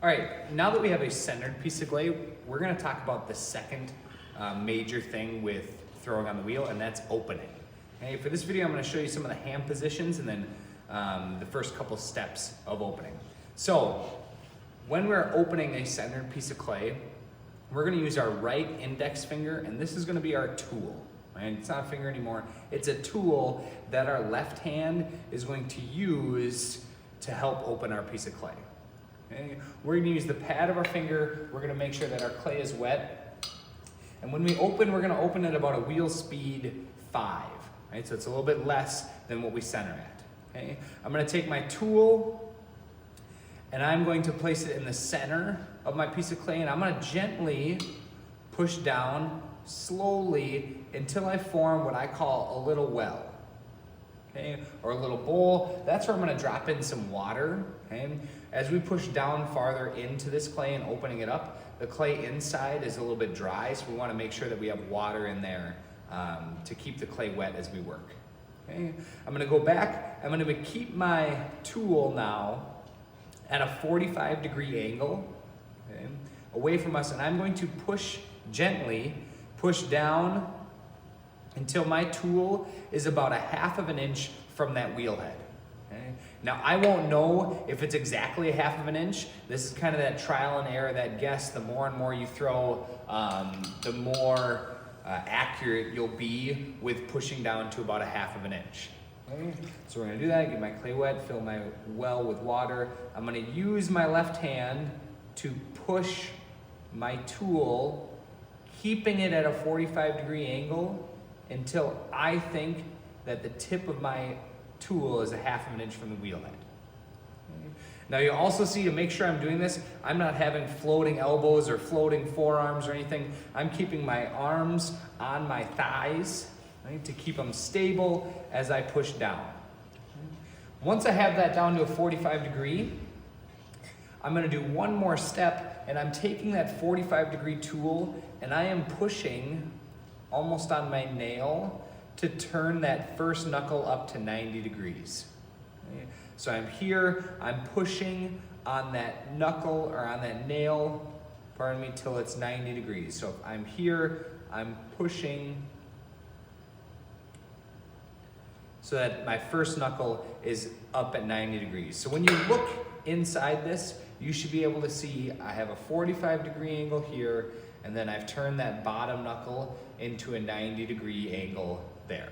All right, now that we have a centered piece of clay, we're gonna talk about the second major thing with throwing on the wheel, and that's opening. Okay, for this video, I'm gonna show you some of the hand positions and then the first couple steps of opening. So, when we're opening a centered piece of clay, we're gonna use our right index finger, and this is gonna be our tool. Right? It's not a finger anymore. It's a tool that our left hand is going to use to help open our piece of clay. Okay? We're gonna use the pad of our finger. We're gonna make sure that our clay is wet. And when we open, we're gonna open at about a wheel speed 5. Right? So it's a little bit less than what we center at. Okay? I'm gonna take my tool and I'm going to place it in the center of my piece of clay, and I'm gonna gently push down slowly until I form what I call a little well. Okay, or a little bowl. That's where I'm gonna drop in some water. Okay? As we push down farther into this clay and opening it up, the clay inside is a little bit dry, so we wanna make sure that we have water in there to keep the clay wet as we work. Okay? I'm gonna go back, I'm gonna keep my tool now at a 45-degree angle, okay, away from us, and I'm going to gently push down until my tool is about a 1/2 of an inch from that wheel head. Okay? Now, I won't know if it's exactly a 1/2 of an inch. This is kind of that trial and error, that guess. The more and more you throw, the more accurate you'll be with pushing down to about a 1/2 of an inch. Okay? So we're gonna do that, get my clay wet, fill my well with water. I'm gonna use my left hand to push my tool, keeping it at a 45-degree angle until I think that the tip of my tool is a 1/2 of an inch from the wheel head. Okay. Now you also see, to make sure I'm doing this, I'm not having floating elbows or floating forearms or anything. I'm keeping my arms on my thighs, right, to keep them stable as I push down. Once I have that down to a 45-degree, I'm gonna do one more step, and I'm taking that 45-degree tool and I am pushing almost on my nail to turn that first knuckle up to 90 degrees. Okay? So I'm here, I'm pushing on that knuckle or on that nail, pardon me, till it's 90 degrees. So if I'm here, I'm pushing so that my first knuckle is up at 90 degrees. So when you look inside this, you should be able to see I have a 45-degree angle here, and then I've turned that bottom knuckle into a 90-degree angle there.